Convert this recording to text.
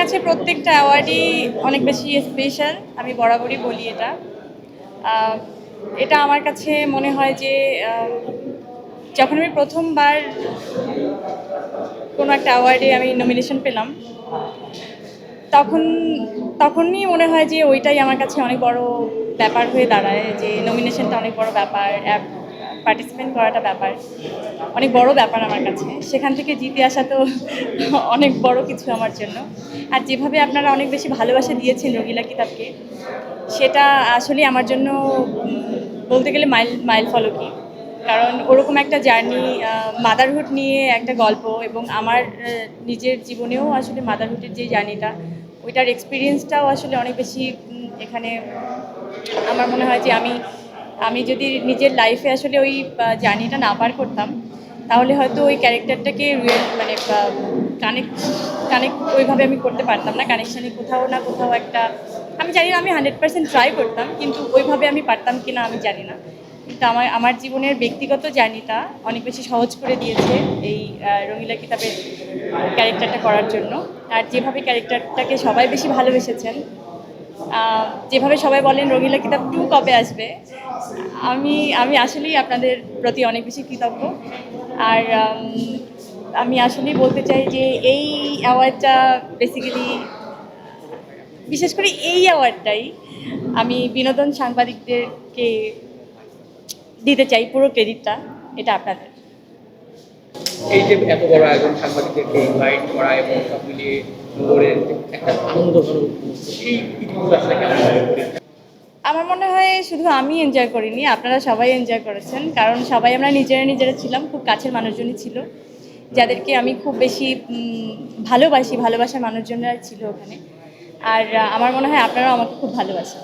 কাছে প্রত্যেকটা অ্যাওয়ার্ডই অনেক বেশি স্পেশাল। আমি বরাবরই বলি এটা। আহ, এটা আমার কাছে মনে হয় যে যখন আমি প্রথমবার কোনো একটা অ্যাওয়ার্ডে আমি নমিনেশন পেলাম, তখন তখনই মনে হয় যে ওইটাই আমার কাছে অনেক বড় ব্যাপার হয়ে দাঁড়ায়, যে নমিনেশনটা অনেক বড় ব্যাপার, পার্টিসিপেন্ট করাটা ব্যাপার, অনেক বড় ব্যাপার আমার কাছে। সেখান থেকে জিতে আসা তো অনেক বড় কিছু আমার জন্য। আর যেভাবে আপনারা অনেক বেশি ভালোবাসা দিয়েছেন রঙিলা কিতাবকে, সেটা আসলে আমার জন্য বলতে গেলে মাইল মাইল ফলকই। কারণ ওরকম একটা জার্নি, মাদারহুড নিয়ে একটা গল্প, এবং আমার নিজের জীবনেও আসলে মাদারহুডের যে জার্নিটা, ওইটার এক্সপিরিয়েন্সটাও আসলে অনেক বেশি এখানে। আমার মনে হয় যে আমি আমি যদি নিজের লাইফে আসলে ওই জার্নিটা না পার করতাম, তাহলে হয়তো ওই ক্যারেক্টারটাকে মানে কানেক্ট কানেক্ট ওইভাবে আমি করতে পারতাম না। কানেকশানে কোথাও না কোথাও একটা, আমি জানি না আমি 100% ট্রাই করতাম, কিন্তু ওইভাবে আমি পারতাম কি না আমি জানি না। কিন্তু আমার আমার জীবনের ব্যক্তিগত জার্নিটা অনেক বেশি সহজ করে দিয়েছে এই রঙিলা কিতাবের ক্যারেক্টারটা করার জন্য। আর যেভাবে ক্যারেক্টারটাকে সবাই বেশি ভালোবেসেছেন, যেভাবে সবাই বলেন রঙিলা কিতাব 2 কবে আসবে, আমি আমি আসলেই আপনাদের প্রতি অনেক বেশি কৃতজ্ঞ। আর আমি আসলেই বলতে চাই যে এই অ্যাওয়ার্ডটা বেসিক্যালি, বিশেষ করে এই অ্যাওয়ার্ডটাই আমি বিনোদন সাংবাদিকদেরকে দিতে চাই, পুরো ক্রেডিটটা এটা আপনাদের। এই যে এত বড় আয়োজন, সাংবাদিকদেরকে ইনভাইট করা এবং সব মিলিয়ে নগরের একটা আনন্দ ঘন এই পৃথিবীগুলো আসলে কেমন হবে? আমার মনে হয় শুধু আমি এনজয় করিনি, আপনারা সবাই এনজয় করেছেন। কারণ সবাই আমরা নিজেরা নিজেরা ছিলাম, খুব কাছের মানুষজনই ছিল, যাদেরকে আমি খুব বেশি ভালোবাসার মানুষজনরা ছিল ওখানে। আর আমার মনে হয় আপনারাও আমাকে খুব ভালোবাসেন।